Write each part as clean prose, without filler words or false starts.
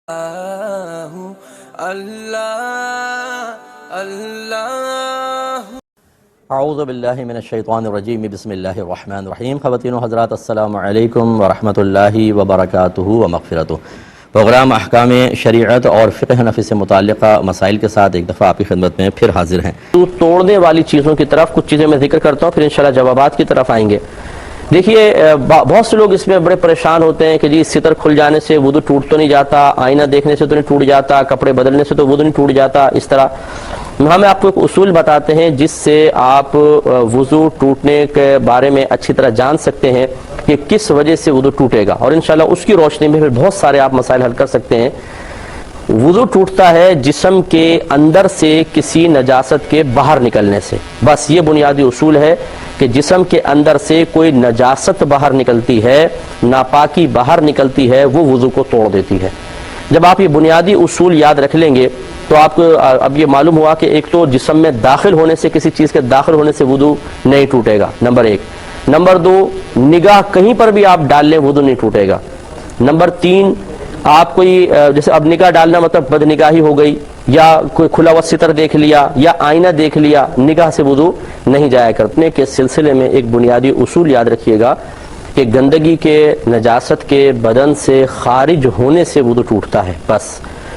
اعوذ باللہ من الشیطان الرجیم بسم اللہ الرحمن الرحیم۔ خواتین و حضرات السلام علیکم ورحمۃ اللہ وبرکاتہ و مغفرتہ۔ پروگرام احکام شریعت اور فقہ نفی سے متعلقہ مسائل کے ساتھ ایک دفعہ آپ کی خدمت میں پھر حاضر ہیں۔ توڑنے والی چیزوں کی طرف کچھ چیزیں میں ذکر کرتا ہوں، پھر انشاءاللہ جوابات کی طرف آئیں گے۔ دیکھیے بہت سے لوگ اس میں بڑے پریشان ہوتے ہیں کہ جی ستر کھل جانے سے وضو ٹوٹ تو نہیں جاتا، آئینہ دیکھنے سے تو نہیں ٹوٹ جاتا، کپڑے بدلنے سے تو وضو نہیں ٹوٹ جاتا۔ اس طرح ہمیں آپ کو ایک اصول بتاتے ہیں جس سے آپ وضو ٹوٹنے کے بارے میں اچھی طرح جان سکتے ہیں کہ کس وجہ سے وضو ٹوٹے گا، اور انشاءاللہ اس کی روشنی میں پھر بہت سارے آپ مسائل حل کر سکتے ہیں۔ وضو ٹوٹتا ہے جسم کے اندر سے کسی نجاست کے باہر نکلنے سے، بس یہ بنیادی اصول ہے کہ جسم کے اندر سے کوئی نجاست باہر نکلتی ہے، ناپاکی باہر نکلتی ہے، وہ وضو کو توڑ دیتی ہے۔ جب آپ یہ بنیادی اصول یاد رکھ لیں گے تو آپ کو اب یہ معلوم ہوا کہ ایک تو جسم میں داخل ہونے سے، کسی چیز کے داخل ہونے سے وضو نہیں ٹوٹے گا، نمبر ایک۔ نمبر دو، نگاہ کہیں پر بھی آپ ڈال لیں وضو نہیں ٹوٹے گا۔ نمبر تین، آپ کوئی جیسے اب نگاہ ڈالنا مطلب بدنگاہی ہو گئی، یا کوئی کھلا ہوا ستر دیکھ لیا یا آئینہ دیکھ لیا، نگاہ سے وضو نہیں جایا کرنے کے سلسلے میں ایک بنیادی اصول یاد رکھیے گا کہ گندگی کے، نجاست کے بدن سے خارج ہونے سے وضو ٹوٹتا ہے بس،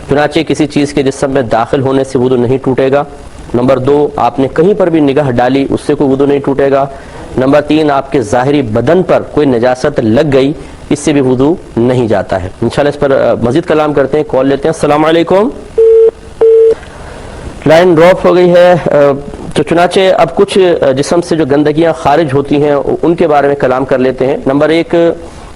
چنانچہ کسی چیز کے جسم میں داخل ہونے سے وضو نہیں ٹوٹے گا۔ نمبر دو، آپ نے کہیں پر بھی نگاہ ڈالی اس سے کوئی وضو نہیں ٹوٹے گا۔ نمبر تین، آپ کے ظاہری بدن پر کوئی نجاست لگ گئی، اس سے بھی وضو نہیں جاتا ہے۔ انشاءاللہ اس پر مزید کلام کرتے ہیں، کال لیتے ہیں۔ السلام علیکم۔ لائن ڈراپ ہو گئی ہے، تو چنانچہ اب کچھ جسم سے جو گندگیاں خارج ہوتی ہیں ان کے بارے میں کلام کر لیتے ہیں۔ نمبر ایک،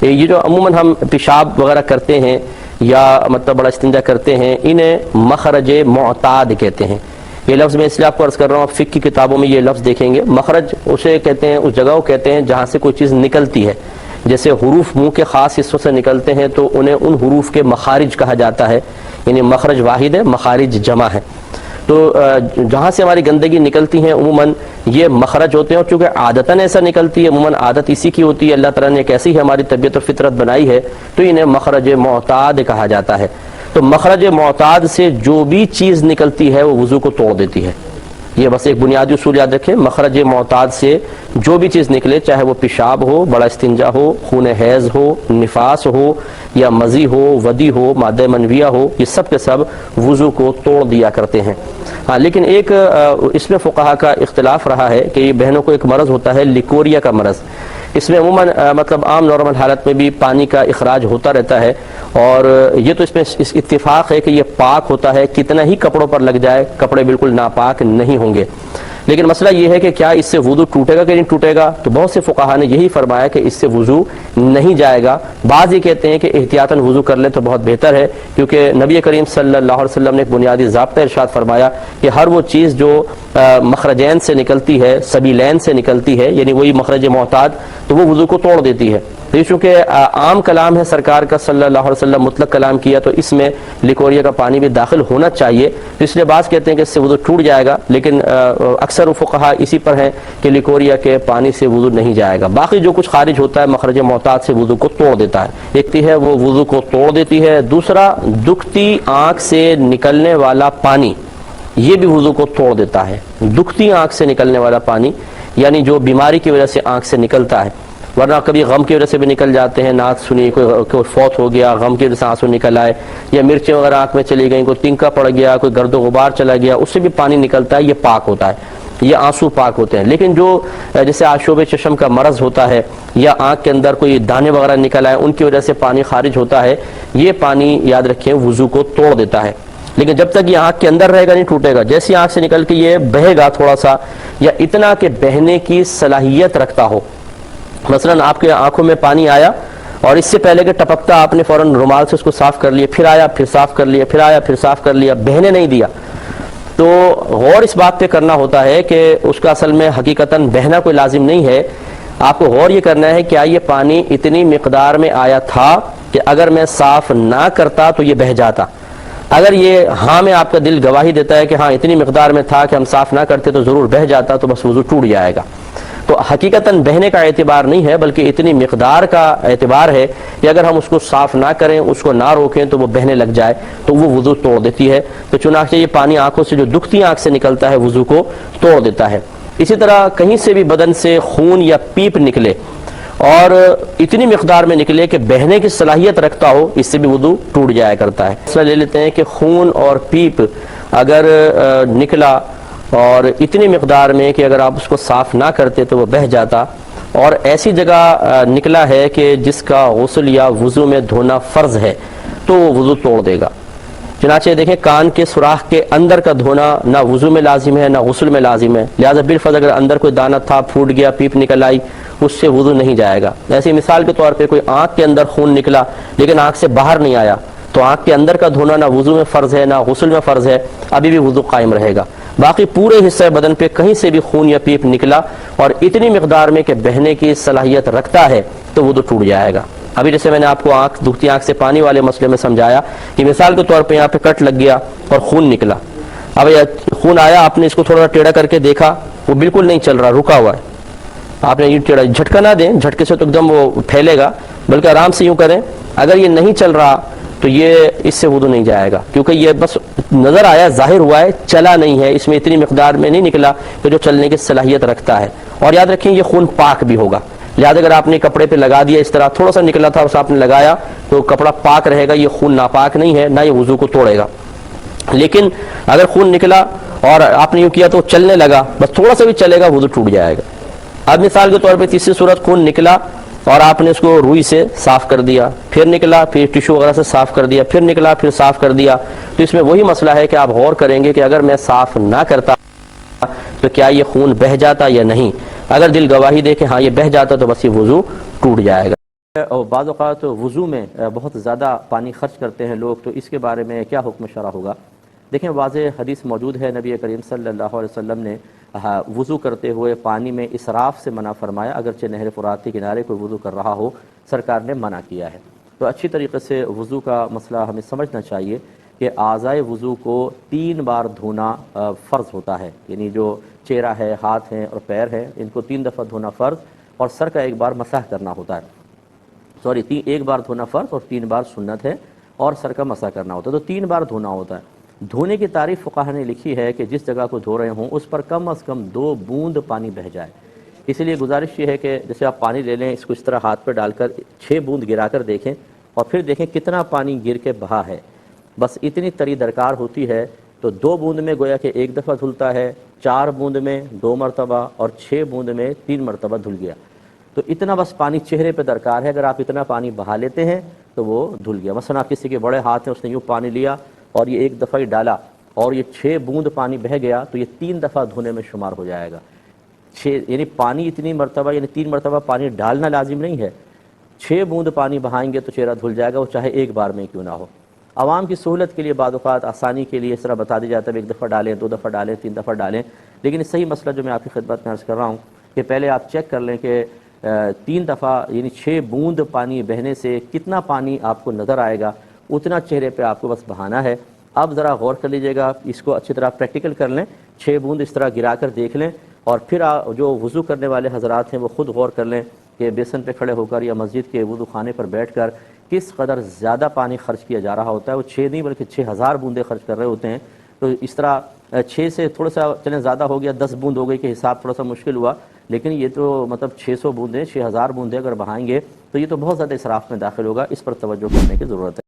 یہ جو عموماً ہم پیشاب وغیرہ کرتے ہیں یا مطلب بڑا استنجا کرتے ہیں، انہیں مخرج معتاد کہتے ہیں۔ یہ لفظ میں اس لیے آپ کو عرض کر رہا ہوں، آپ فقہ کی کتابوں میں یہ لفظ دیکھیں گے۔ مخرج اسے کہتے ہیں، اس جگہ کو کہتے ہیں جہاں سے کوئی چیز نکلتی ہے، جیسے حروف منہ کے خاص حصوں سے نکلتے ہیں تو انہیں ان حروف کے مخارج کہا جاتا ہے، یعنی مخرج واحد ہے، مخارج جمع ہے۔ تو جہاں سے ہماری گندگی نکلتی ہیں عموماً یہ مخرج ہوتے ہیں، اور چونکہ عادتاً ایسا نکلتی ہے، عموماً عادت اسی کی ہوتی ہے، اللہ تعالیٰ نے ایک ایسی ہماری طبیعت اور فطرت بنائی ہے، تو انہیں مخرج معتاد کہا جاتا ہے۔ تو مخرج معتاد سے جو بھی چیز نکلتی ہے وہ وضو کو توڑ دیتی ہے۔ یہ بس ایک بنیادی اصول یاد رکھیں، مخرج معتاد سے جو بھی چیز نکلے، چاہے وہ پیشاب ہو، بڑا استنجا ہو، خون حیض ہو، نفاس ہو، یا مزی ہو، ودی ہو، مادہ منویہ ہو، یہ سب کے سب وضو کو توڑ دیا کرتے ہیں۔ ہاں، لیکن ایک اس میں فقہا کا اختلاف رہا ہے کہ یہ بہنوں کو ایک مرض ہوتا ہے لیکوریا کا مرض۔ اس میں عموماً مطلب عام نارمل حالت میں بھی پانی کا اخراج ہوتا رہتا ہے، اور یہ تو اس میں اس اتفاق ہے کہ یہ پاک ہوتا ہے، کتنا ہی کپڑوں پر لگ جائے کپڑے بالکل ناپاک نہیں ہوں گے۔ لیکن مسئلہ یہ ہے کہ کیا اس سے وضو ٹوٹے گا کہ نہیں ٹوٹے گا؟ تو بہت سے فقہا نے یہی فرمایا کہ اس سے وضو نہیں جائے گا۔ بعض یہ کہتے ہیں کہ احتیاطاً وضو کر لیں تو بہت بہتر ہے، کیونکہ نبی کریم صلی اللہ علیہ وسلم نے ایک بنیادی ضابطہ ارشاد فرمایا کہ ہر وہ چیز جو مخرجین سے نکلتی ہے، سبیلین سے نکلتی ہے، یعنی وہی مخرج معتاد، تو وہ وضو کو توڑ دیتی ہے۔ یہ چونکہ عام کلام ہے سرکار کا صلی اللہ علیہ وسلم، مطلق کلام کیا، تو اس میں لیکوریا کا پانی بھی داخل ہونا چاہیے، تو اس لیے بعض کہتے ہیں کہ اس سے وضو ٹوٹ جائے گا، لیکن اکثر فقہا اسی پر ہیں کہ لیکوریا کے پانی سے وضو نہیں جائے گا۔ باقی جو کچھ خارج ہوتا ہے مخرج معتاد سے وضو کو توڑ دیتا ہے، ایک ہے وہ وضو کو توڑ دیتی ہے۔ دوسرا، دکھتی آنکھ سے نکلنے والا پانی، یہ بھی وضو کو توڑ دیتا ہے۔ دکھتی آنکھ سے نکلنے والا پانی یعنی جو بیماری کی وجہ سے آنکھ سے نکلتا ہے، ورنہ کبھی غم کی وجہ سے بھی نکل جاتے ہیں، نعت سنی، کوئی فوت ہو گیا، غم کی وجہ سے آنسو نکل آئے، یا مرچیں وغیرہ آنکھ میں چلی گئیں، کوئی تنکا پڑ گیا، کوئی گرد و غبار چلا گیا، اس سے بھی پانی نکلتا ہے، یہ پاک ہوتا ہے، یہ آنسو پاک ہوتے ہیں۔ لیکن جو جیسے آشوب چشم کا مرض ہوتا ہے، یا آنکھ کے اندر کوئی دانے وغیرہ نکل آئے، ان کی وجہ سے پانی خارج ہوتا ہے، یہ پانی یاد رکھیں وضو کو توڑ دیتا ہے۔ لیکن جب تک یہ آنکھ کے اندر رہے گا نہیں ٹوٹے گا۔ جیسی آنکھ سے نکل کے یہ بہے گا تھوڑا سا، یا اتنا کہ بہنے کی صلاحیت رکھتا ہو، مثلا آپ کے آنکھوں میں پانی آیا اور اس سے پہلے کہ ٹپکتا آپ نے فوراً رومال سے اس کو صاف کر لیا، پھر آیا پھر صاف کر لیا، پھر آیا پھر صاف کر لیا، بہنے نہیں دیا، تو غور اس بات پہ کرنا ہوتا ہے کہ اس کا اصل میں حقیقتاً بہنا کوئی لازم نہیں ہے۔ آپ کو غور یہ کرنا ہے کیا یہ پانی اتنی مقدار میں آیا تھا کہ اگر میں صاف نہ کرتا تو یہ بہہ جاتا؟ اگر یہ ہاں میں آپ کا دل گواہی دیتا ہے کہ ہاں اتنی مقدار میں تھا کہ ہم صاف نہ کرتے تو ضرور بہہ جاتا، تو بس وضو ٹوٹ جائے گا۔ تو حقیقتاً بہنے کا اعتبار نہیں ہے بلکہ اتنی مقدار کا اعتبار ہے کہ اگر ہم اس کو صاف نہ کریں، اس کو نہ روکیں تو وہ بہنے لگ جائے تو وہ وضو توڑ دیتی ہے۔ تو چنانچہ یہ پانی آنکھوں سے جو دکھتی آنکھ سے نکلتا ہے وضو کو توڑ دیتا ہے۔ اسی طرح کہیں سے بھی بدن سے خون یا پیپ نکلے اور اتنی مقدار میں نکلے کہ بہنے کی صلاحیت رکھتا ہو، اس سے بھی وضو ٹوٹ جایا کرتا ہے۔ مثلا لے لیتے ہیں کہ خون اور پیپ اگر نکلا اور اتنی مقدار میں کہ اگر آپ اس کو صاف نہ کرتے تو وہ بہہ جاتا، اور ایسی جگہ نکلا ہے کہ جس کا غسل یا وضو میں دھونا فرض ہے تو وہ وضو توڑ دے گا۔ چنانچہ دیکھیں کان کے سوراخ کے اندر کا دھونا نہ وضو میں لازم ہے نہ غسل میں لازم ہے، لہذا بالفرض اگر اندر کوئی دانہ تھا، پھوٹ گیا، پیپ نکل آئی، اس سے وضو نہیں جائے گا۔ ایسی مثال کے طور پہ کوئی آنکھ کے اندر خون نکلا لیکن آنکھ سے باہر نہیں آیا تو آنکھ کے اندر کا دھونا نہ وضو میں فرض ہے نہ غسل میں فرض ہے، ابھی بھی وضو قائم رہے گا۔ باقی پورے حصے بدن پہ کہیں سے بھی خون یا پیپ نکلا اور اتنی مقدار میں کہ بہنے کی صلاحیت رکھتا ہے تو وضو ٹوٹ جائے گا۔ ابھی جیسے میں نے آپ کو دکھتی آنکھ سے پانی والے مسئلے میں سمجھایا کہ مثال کے طور پہ یہاں پہ کٹ لگ گیا اور خون نکلا، اب یہ خون آیا، آپ نے اس کو تھوڑا ٹیڑھا کر کے دیکھا، وہ بالکل نہیں چل رہا، رکا ہوا ہے۔ آپ نے یہ ٹیڑھا جھٹکا نہ دیں، جھٹکے سے تو ایک دم وہ پھیلے گا، بلکہ آرام سے یوں کریں۔ اگر یہ نہیں چل رہا تو یہ اس سے وضو نہیں جائے گا، کیونکہ یہ بس نظر آیا، ظاہر ہوا ہے، چلا نہیں ہے، اس میں اتنی مقدار میں نہیں نکلا کہ جو چلنے کی صلاحیت رکھتا ہے۔ اور یاد رکھیں یہ خون پاک بھی ہوگا، لہٰذا اگر آپ نے کپڑے پہ لگا دیا، اس طرح تھوڑا سا نکلا تھا اس آپ نے لگایا تو کپڑا پاک رہے گا، یہ خون ناپاک نہیں ہے، نہ یہ وضو کو توڑے گا۔ لیکن اگر خون نکلا اور آپ نے یوں کیا تو چلنے لگا، بس تھوڑا سا بھی چلے گا، وضو ٹوٹ جائے گا۔ اب مثال کے طور پہ تیسری صورت، خون نکلا اور آپ نے اس کو روئی سے صاف کر دیا، پھر نکلا، پھر ٹیشو وغیرہ سے صاف کر دیا، پھر نکلا، پھر صاف کر دیا، تو اس میں وہی مسئلہ ہے کہ آپ غور کریں گے کہ اگر میں صاف نہ کرتا تو کیا یہ خون بہہ جاتا یا نہیں۔ اگر دل گواہی دے کہ ہاں یہ بہہ جاتا تو بس یہ وضو ٹوٹ جائے گا۔ اور بعض اوقات وضو میں بہت زیادہ پانی خرچ کرتے ہیں لوگ، تو اس کے بارے میں کیا حکم شرع ہوگا؟ دیکھیں واضح حدیث موجود ہے، نبی کریم صلی اللہ علیہ وسلم نے وضو کرتے ہوئے پانی میں اسراف سے منع فرمایا، اگرچہ نہر فرات کے کنارے کوئی وضو کر رہا ہو، سرکار نے منع کیا ہے۔ تو اچھی طریقے سے وضو کا مسئلہ ہمیں سمجھنا چاہیے کہ اعضائے وضو کو 3 بار دھونا فرض ہوتا ہے، یعنی جو چہرہ ہے، ہاتھ ہیں اور پیر ہیں، ان کو 3 دفعہ دھونا فرض، اور سر کا 1 بار مسح کرنا ہوتا ہے۔ 1 بار دھونا فرض اور 3 بار سنت ہے، اور سر کا مسح کرنا ہوتا ہے، تو 3 بار دھونا ہوتا ہے۔ دھونے کی تعریف فقہا نے لکھی ہے کہ جس جگہ کو دھو رہے ہوں اس پر کم از کم 2 بوند پانی بہہ جائے۔ اس لیے گزارش یہ ہے کہ جیسے آپ پانی لے لیں، اس کو اس طرح ہاتھ پہ ڈال کر 6 بوند گرا کر دیکھیں اور پھر دیکھیں کتنا پانی گر کے بہا ہے، بس اتنی تری درکار ہوتی ہے۔ تو 2 بوند میں گویا کہ 1 دفعہ دھلتا ہے، 4 بوند میں 2 مرتبہ، اور 6 بوند میں 3 مرتبہ دھل گیا۔ تو اتنا بس پانی چہرے پہ درکار ہے، اگر آپ اتنا پانی بہا لیتے ہیں تو وہ دھل گیا۔ مثلا آپ کسی کے بڑے ہاتھ ہیں، اس نے یوں پانی لیا اور یہ 1 دفعہ ہی ڈالا اور یہ 6 بوند پانی بہہ گیا، تو یہ 3 دفعہ دھونے میں شمار ہو جائے گا۔ یعنی پانی اتنی مرتبہ، یعنی 3 مرتبہ پانی ڈالنا لازم نہیں ہے، 6 بوند پانی بہائیں گے تو چہرہ دھل جائے گا، وہ چاہے 1 بار میں کیوں نہ ہو۔ عوام کی سہولت کے لیے بعض اوقات آسانی کے لیے اس طرح بتا دی جاتا ہے 1 دفعہ ڈالیں، 2 دفعہ ڈالیں، 3 دفعہ ڈالیں، لیکن صحیح مسئلہ جو میں آپ کی خدمت میں عرض کر رہا ہوں کہ پہلے آپ چیک کر لیں کہ 3 دفعہ یعنی 6 بوند پانی بہنے سے کتنا پانی آپ کو نظر آئے گا، اتنا چہرے پہ آپ کو بس بہانا ہے۔ اب ذرا غور کر لیجئے گا، اس کو اچھی طرح پریکٹیکل کر لیں، 6 بوند اس طرح گرا کر دیکھ لیں، اور پھر جو وضو کرنے والے حضرات ہیں وہ خود غور کر لیں کہ بیسن پہ کھڑے ہو کر یا مسجد کے وضو خانے پر بیٹھ کر کس قدر زیادہ پانی خرچ کیا جا رہا ہوتا ہے۔ وہ 6 نہیں بلکہ 6000 بوندیں خرچ کر رہے ہوتے ہیں۔ تو اس طرح 6 سے تھوڑا سا چلیں زیادہ ہو گیا، 10 بوند ہو گئی کہ حساب تھوڑا سا مشکل ہوا، لیکن یہ تو مطلب 600 بوندیں، 6000 بوندیں اگر بہائیں گے تو یہ تو بہت زیادہ اسراف میں داخل ہوگا۔ اس پر توجہ کرنے کی ضرورت ہے۔